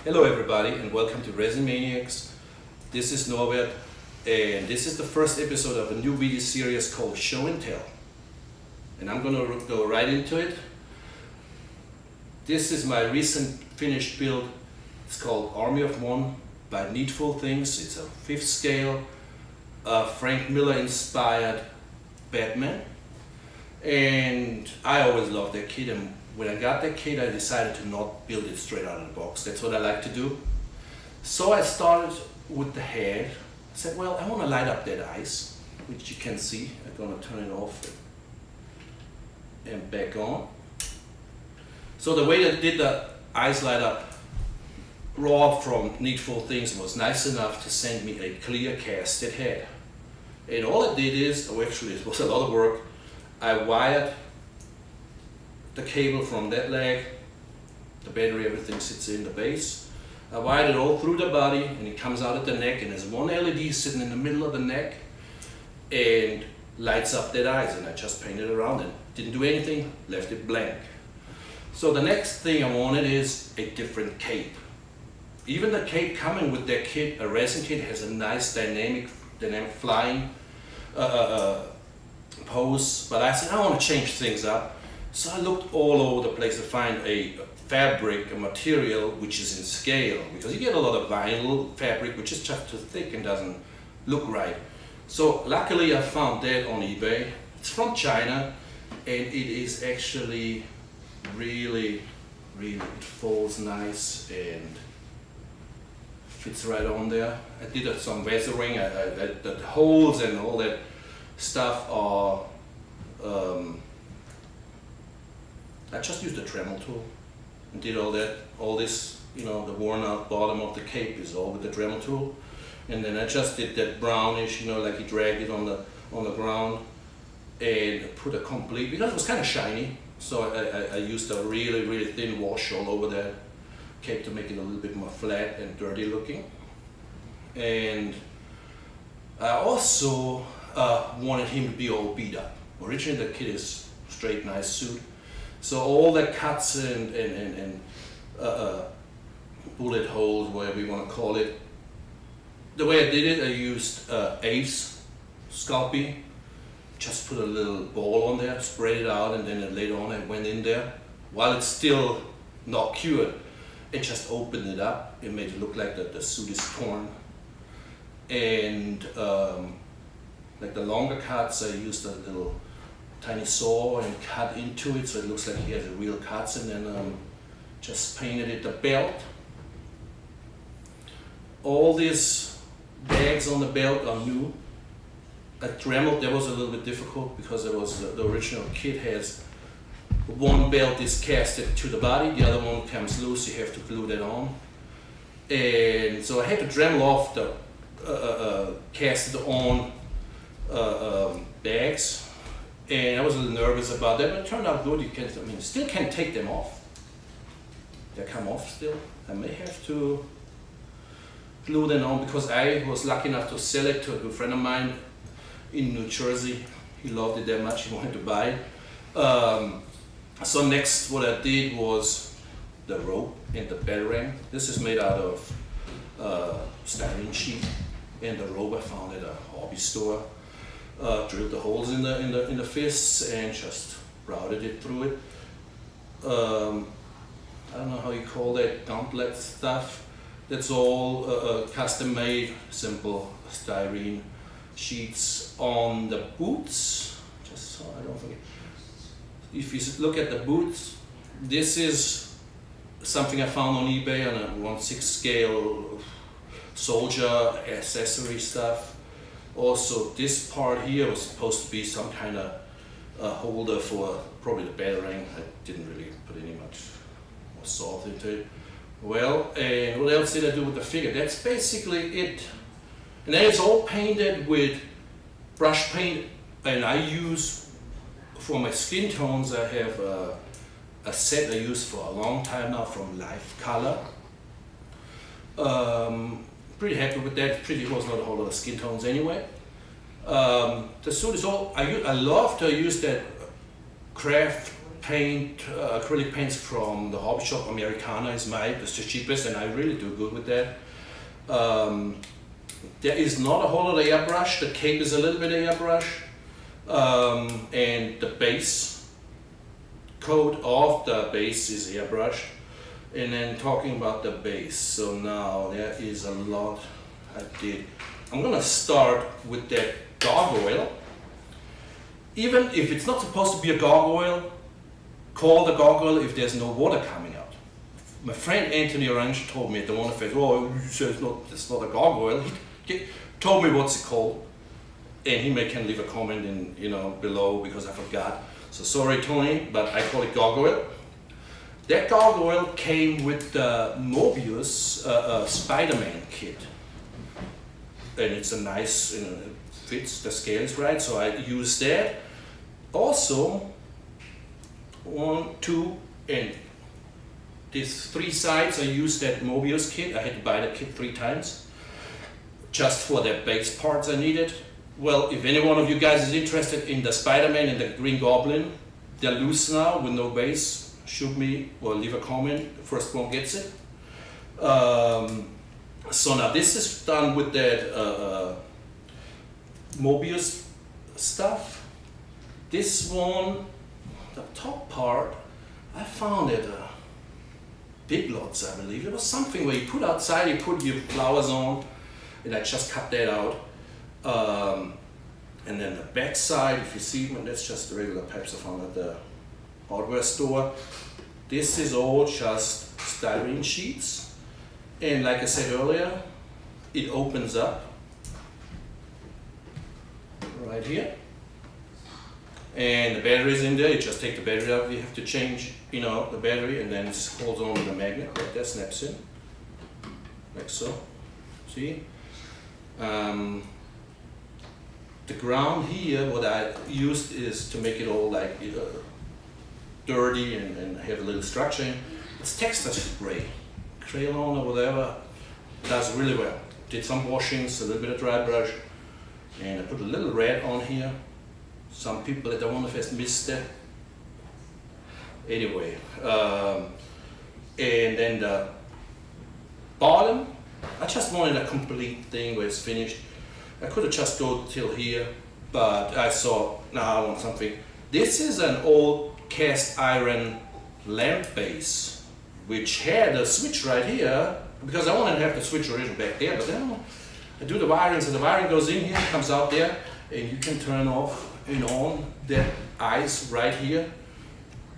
Hello everybody and welcome to Resin Maniacs. This is Norbert and this is the first episode of a new video series called Show and Tell. And I'm gonna go right into it. This is my recent finished build. It's called Army of One by Needful Things. It's a 5th scale, Frank Miller inspired Batman. And I always loved that kit, and when I got that kit I decided to not build it straight out of the box. That's what I like to do. So I started with the head. I said, well, I want to light up that ice, which you can see. I'm going to turn it off and back on. So the way that I did the ice light up, Rob from Needful Things was nice enough to send me a clear casted head. And all it did is, actually it was a lot of work, I wired the cable from that leg, the battery, everything sits in the base. I wired it all through the body and it comes out at the neck, and there's one LED sitting in the middle of the neck and lights up that eyes, and I just painted around it. Didn't do anything, left it blank. So the next thing I wanted is a different cape. Even the cape coming with that kit, a resin kit, has a nice dynamic flying pose, but I said I want to change things up. So I looked all over the place to find a fabric, a material which is in scale, because you get a lot of vinyl fabric which is just too thick and doesn't look right. So luckily I found that on eBay. It's from China and it is actually really, it folds nice and fits right on there. I did some weathering, the holes and all that stuff are I just used a Dremel tool and did all this, you know, the worn out bottom of the cape is all with the Dremel tool. And then I just did that brownish, you know, like you dragged it on the ground and put a complete, because it was kind of shiny, so I used a really thin wash all over that cape to make it a little bit more flat and dirty looking. And I also wanted him to be all beat up. Originally the kit is straight, nice suit. So all the cuts and bullet holes, whatever you want to call it, the way I did it, I used Ace Sculpey. Just put a little ball on there, spread it out, and then later on I went in there while it's still not cured and just opened it up. It made it look like the suit is torn. And like the longer cuts, I used a little tiny saw and cut into it so it looks like he has real cuts, and then just painted it. The belt, all these bags on the belt are new. At Dremel that was a little bit difficult because it was the original kit has one belt is casted to the body, the other one comes loose, you have to glue that on. And so I had to Dremel off the casted on bags. And I was a little nervous about that, but it turned out good. You still can't take them off. They come off still. I may have to glue them on because I was lucky enough to sell it to a good friend of mine in New Jersey. He loved it that much, he wanted to buy it. So next what I did was the rope and the batarang. This is made out of styrene sheet, and the rope I found at a hobby store. Drilled the holes in the fists and just routed it through it. I don't know how you call that, gauntlet stuff. That's all custom made, simple styrene sheets on the boots. Just so I don't forget. If you look at the boots, this is something I found on eBay on a 1/6 scale soldier accessory stuff. Also, this part here was supposed to be some kind of holder for probably the batarang. I didn't really put any much more salt into it. Well, and what else did I do with the figure? That's basically it. And then it's all painted with brush paint, and I use, for my skin tones, I have a set I use for a long time now from Life Color. Pretty happy with that. Pretty was not a whole lot of skin tones anyway. The suit is all, I love to use that craft paint, acrylic paints from the hobby shop. Americana is it's the cheapest, and I really do good with that. There is not a whole lot of airbrush. The cape is a little bit airbrush, and the base coat of the base is airbrush. And then talking about the base, so now there is a lot I did. I'm gonna start with that gargoyle. Even if it's not supposed to be a gargoyle, call the gargoyle if there's no water coming out. My friend Anthony Orange told me at the one fest, oh, you said it's not a gargoyle. He told me what's it called, and he can leave a comment in below because I forgot. So sorry, Tony, but I call it gargoyle. That gargoyle came with the Mobius Spider-Man kit, and it's a nice, it fits, the scale is right, so I use that. Also, 1, 2, and these 3 sides I used that Mobius kit. I had to buy that kit 3 times, just for the base parts I needed. Well, if any one of you guys is interested in the Spider-Man and the Green Goblin, they're loose now with no base. Shoot me or leave a comment, the first one gets it. So now this is done with that Mobius stuff. This one, the top part, I found at Big Lots, I believe. It was something where you put outside, you put your flowers on, and I just cut that out. And then the back side, if you see, that's just the regular pipes I found at the hardware store. This is all just styrene sheets, and like I said earlier, it opens up right here, and the battery is in there. You just take the battery out. You have to change the battery, and then it holds on with a magnet right there, snaps in like so. See, the ground here, what I used is to make it all like dirty and have a little structure in. It's texture spray, crayon or whatever, does really well. Did some washings, a little bit of dry brush, and I put a little red on here. Some people at the Wonder Fest missed that. Anyway, and then the bottom, I just wanted a complete thing where it's finished. I could have just go till here, but I saw, now I want something. This is an old cast iron lamp base, which had a switch right here, because I wanted to have the switch original back there, but then I do the wiring, so the wiring goes in here, comes out there, and you can turn off and on that ice right here.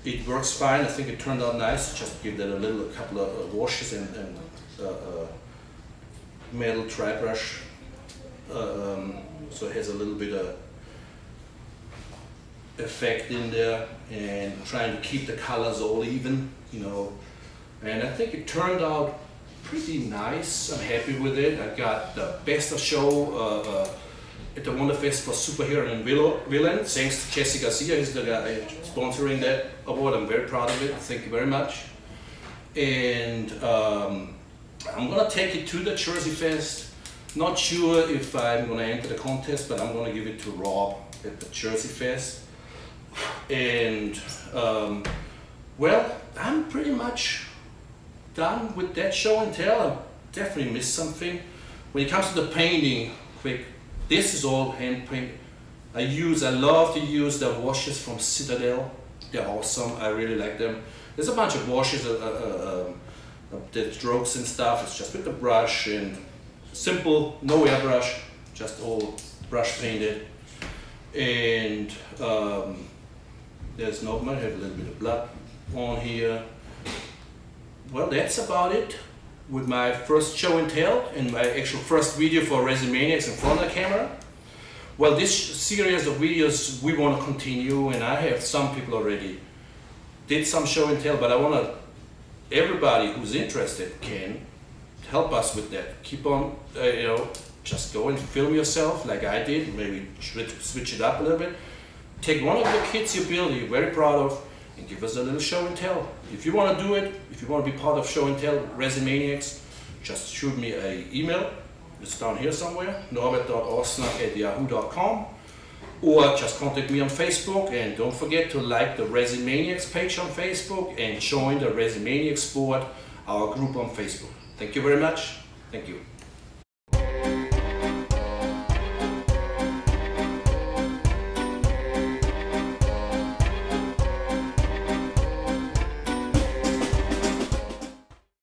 It works fine. I think it turned out nice. Just give that a couple of washes and metal tri brush, so it has a little bit of effect in there, and trying to keep the colors all even, and I think it turned out pretty nice. I'm happy with it. I got the Best of Show at the Wonder Fest for Superhero and Villain, thanks to Jesse Garcia. He's the guy sponsoring that award. I'm very proud of it. Thank you very much. And I'm gonna take it to the Jersey Fest. Not sure if I'm gonna enter the contest, but I'm gonna give it to Rob at the Jersey Fest. And well, I'm pretty much done with that show and tell. I definitely missed something. When it comes to the painting, this is all hand painted. I love to use the washes from Citadel. They're awesome. I really like them. There's a bunch of washes, the strokes and stuff. It's just with the brush and simple, no airbrush, just all brush painted. And there's no, might have a little bit of blood on here. Well, that's about it with my first show and tell and my actual first video for Resin Maniacs in front of the camera. Well, this series of videos we want to continue, and I have some people already did some show and tell, but I want to, everybody who's interested can help us with that. Keep on, just go and film yourself like I did, maybe switch it up a little bit. Take one of the kits you build, you're very proud of, and give us a little show and tell. If you want to do it, if you want to be part of show and tell, Resin Maniacs, just shoot me an email. It's down here somewhere, norbert.ossner@yahoo.com. or just contact me on Facebook, and don't forget to like the Resin Maniacs page on Facebook and join the Resin Maniacs board, our group on Facebook. Thank you very much. Thank you.